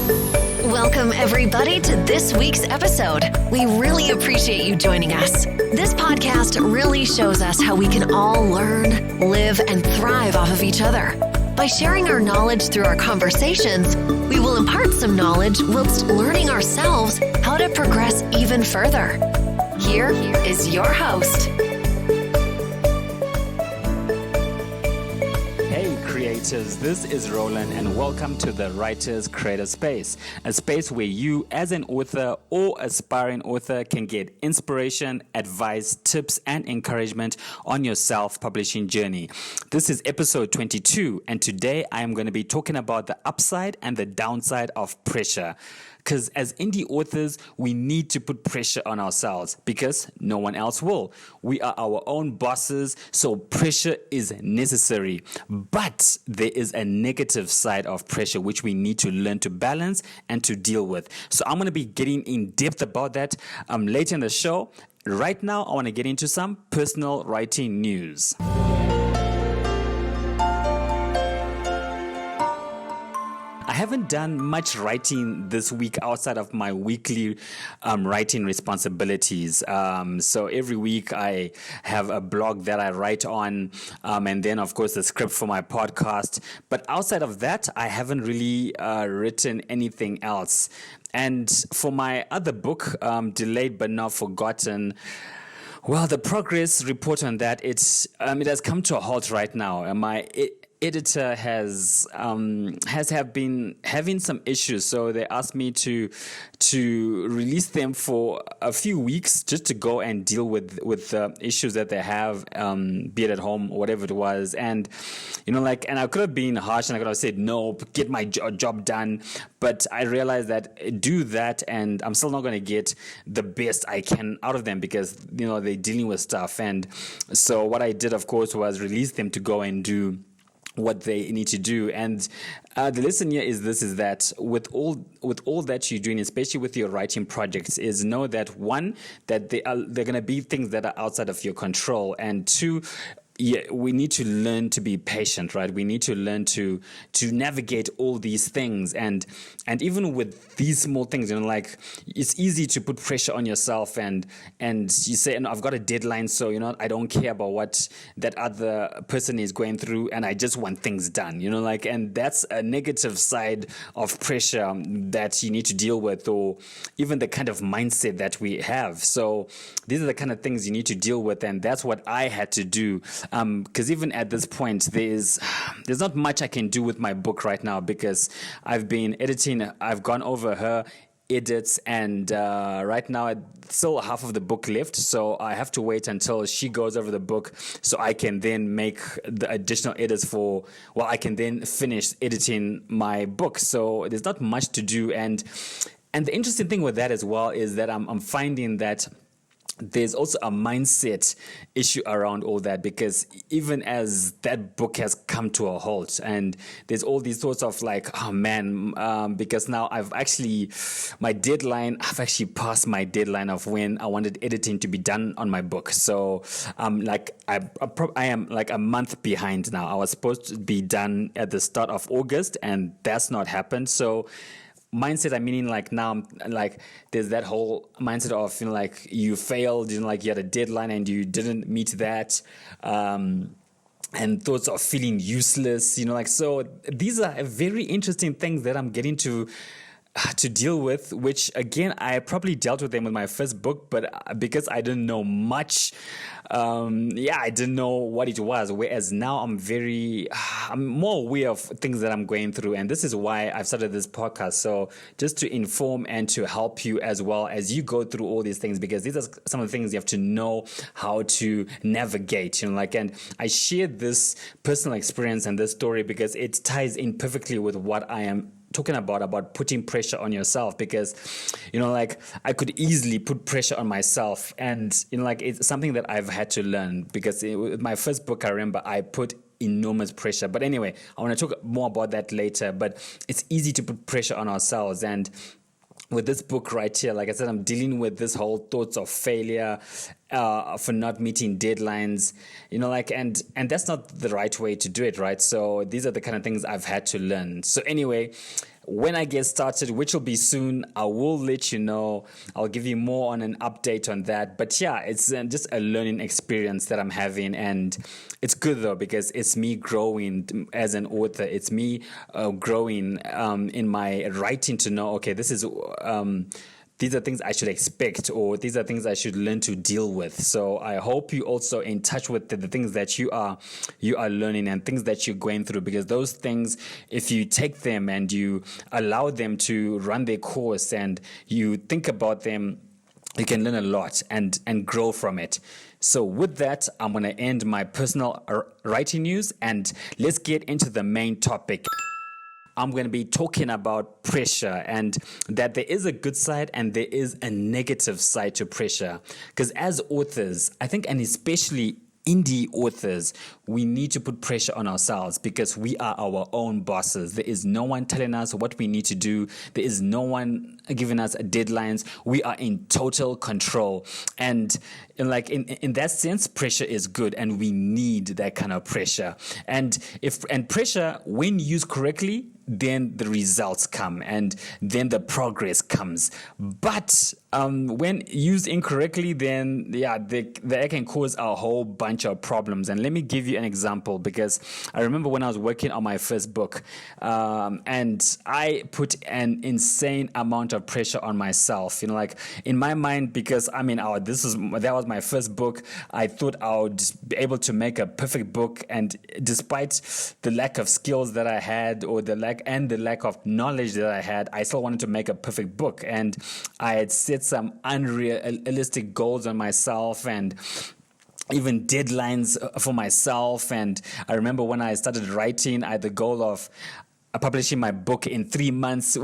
Welcome, everybody, to this week's episode. We really appreciate you joining us. This podcast really shows us how we can all learn, live, and thrive off of each other. By sharing our knowledge through our conversations, we will impart some knowledge whilst learning ourselves how to progress even further. Here is your host. This is Rolain, and welcome to the Writers Creator Space, a space where you, as an author or aspiring author, can get inspiration, advice, tips, and encouragement on your self-publishing journey. This is episode 22, and today I am going to be talking about the upside and the downside of pressure. Because as indie authors, we need to put pressure on ourselves because no one else will. We are our own bosses, so pressure is necessary. But there is a negative side of pressure which we need to learn to balance and to deal with. So I'm going to be getting in depth about that later in the show. Right now, I want to get into some personal writing news. I haven't done much writing this week outside of my weekly writing responsibilities. So every week I have a blog that I write on, and then, of course, the script for my podcast. But outside of that, I haven't really written anything else. And for my other book, Delayed But Not Forgotten, well, the progress report on that, it has come to a halt right now. My editor has been having some issues, so they asked me to release them for a few weeks just to go and deal with issues that they have, be it at home or whatever it was. And and I could have been harsh and I could have said no, get my job done, but I realized that do that and I'm still not going to get the best I can out of them because they're dealing with stuff. And so what I did, of course, was release them to go and do what they need to do. And the lesson here is that with all that you're doing, especially with your writing projects, is know that one, that they're going to be things that are outside of your control, and two, we need to learn to be patient, right? We need to learn to navigate all these things, and even with these small things, it's easy to put pressure on yourself, and you say, I've got a deadline, so I don't care about what that other person is going through, and I just want things done, and that's a negative side of pressure that you need to deal with, or even the kind of mindset that we have. So these are the kind of things you need to deal with, and that's what I had to do. Because even at this point, there's not much I can do with my book right now because I've been editing. I've gone over her edits, and right now it's still half of the book left. So I have to wait until she goes over the book so I can then make the additional edits I can then finish editing my book. So there's not much to do. And the interesting thing with that as well is that I'm finding that there's also a mindset issue around all that, because even as that book has come to a halt and there's all these thoughts of because now I've actually passed my deadline of when I wanted editing to be done on my book. So I am like a month behind now. I was supposed to be done at the start of August, and that's not happened. So mindset, now, there's that whole mindset of, you failed, you had a deadline and you didn't meet that, and thoughts of feeling useless, so these are very interesting things that I'm getting to deal with, which again, I probably dealt with them with my first book, but because I didn't know much, I didn't know what it was. Whereas now I'm more aware of things that I'm going through. And this is why I've started this podcast. So just to inform and to help you as well as you go through all these things, because these are some of the things you have to know how to navigate, and I shared this personal experience and this story because it ties in perfectly with what I am talking about putting pressure on yourself, because I could easily put pressure on myself, and it's something that I've had to learn, because with my first book, I remember I put enormous pressure. But anyway, I want to talk more about that later. But it's easy to put pressure on ourselves, and with this book right here, like I said, I'm dealing with this whole thoughts of failure, for not meeting deadlines, and that's not the right way to do it, right? So these are the kind of things I've had to learn. So anyway, when I get started, which will be soon, I will let you know. I'll give you more on an update on that. But yeah, it's just a learning experience that I'm having, and it's good though because it's me growing as an author. It's me growing in my writing to know, okay, this is these are things I should expect, or these are things I should learn to deal with. So I hope you also in touch with the things that you are learning and things that you're going through, because those things, if you take them and you allow them to run their course and you think about them, you can learn a lot and grow from it. So with that, I'm going to end my personal writing news and let's get into the main topic. I'm going to be talking about pressure, and that there is a good side and there is a negative side to pressure. Because as authors, I think, and especially indie authors, we need to put pressure on ourselves because we are our own bosses. There is no one telling us what we need to do. There is no one giving us deadlines. We are in total control. And in that sense, pressure is good, and we need that kind of pressure. And pressure, when used correctly, then the results come and then the progress comes. But when used incorrectly, then that can cause a whole bunch of problems. And let me give you an example, because I remember when I was working on my first book, and I put an insane amount of pressure on myself. In my mind, because that was my first book. I thought I would be able to make a perfect book, and despite the lack of skills that I had, or the lack of knowledge that I had, I still wanted to make a perfect book. And I had set some unrealistic goals on myself and even deadlines for myself. And I remember when I started writing, I had the goal of publishing my book in 3 months.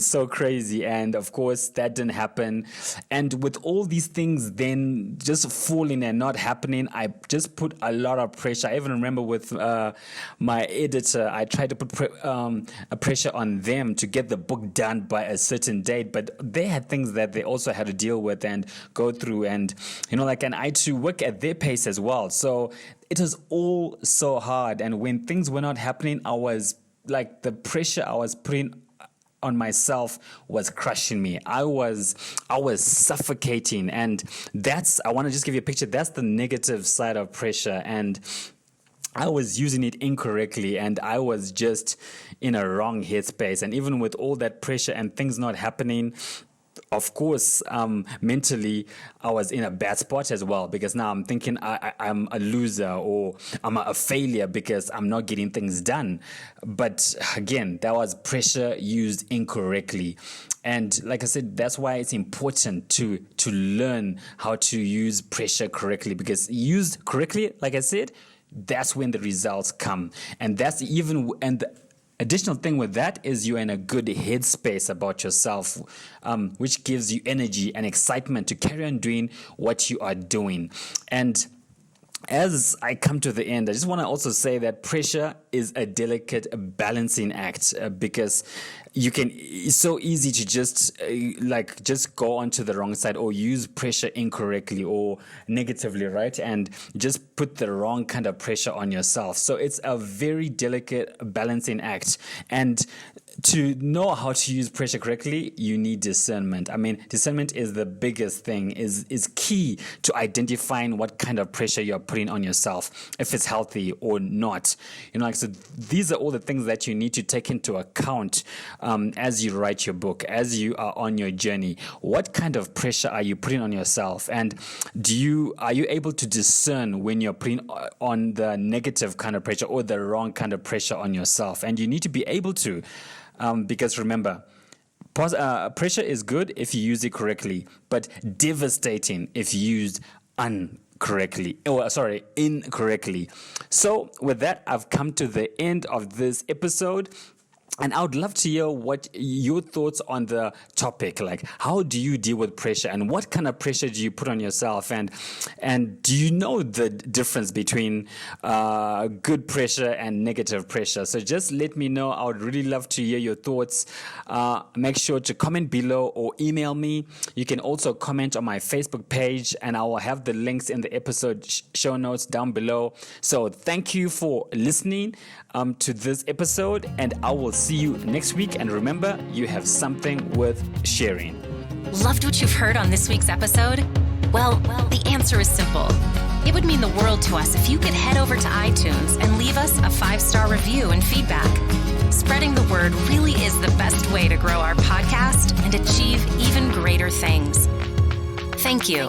So crazy. And of course, that didn't happen. And with all these things then just falling and not happening, I just put a lot of pressure. I even remember with my editor, I tried to put a pressure on them to get the book done by a certain date, but they had things that they also had to deal with and go through. And, and I had to work at their pace as well. So it was all so hard. And when things were not happening, I was the pressure I was putting on myself was crushing me. I was suffocating. And I want to just give you a picture. That's the negative side of pressure. And I was using it incorrectly, and I was just in a wrong headspace. And even with all that pressure and things not happening, of course, mentally, I was in a bad spot as well, because now I'm thinking I'm a loser or I'm a failure because I'm not getting things done. But again, that was pressure used incorrectly. And like I said, that's why it's important to learn how to use pressure correctly, because used correctly, like I said, that's when the results come. And the additional thing with that is you're in a good headspace about yourself, which gives you energy and excitement to carry on doing what you are doing. And as I come to the end, I just want to also say that pressure is a delicate balancing act, because it's so easy to just go onto the wrong side or use pressure incorrectly or negatively, right? And just put the wrong kind of pressure on yourself. So it's a very delicate balancing act. And to know how to use pressure correctly, you need discernment. Discernment is the biggest thing, is key to identifying what kind of pressure you're putting on yourself, if it's healthy or not. So these are all the things that you need to take into account as you write your book, as you are on your journey. What kind of pressure are you putting on yourself? And are you able to discern when you're putting on the negative kind of pressure or the wrong kind of pressure on yourself? And you need to be able to. Because remember, pressure is good if you use it correctly, but devastating if used incorrectly. So with that, I've come to the end of this episode. And I would love to hear what your thoughts on the topic. How do you deal with pressure, and what kind of pressure do you put on yourself? And do you know the difference between good pressure and negative pressure? So just let me know. I would really love to hear your thoughts. Make sure to comment below or email me. You can also comment on my Facebook page, and I will have the links in the episode show notes down below. So thank you for listening to this episode, and I will see see you next week. And remember, you have something worth sharing. Loved what you've heard on this week's episode? Well, the answer is simple. It would mean the world to us if you could head over to iTunes and leave us a 5-star review and feedback. Spreading the word really is the best way to grow our podcast and achieve even greater things. Thank you.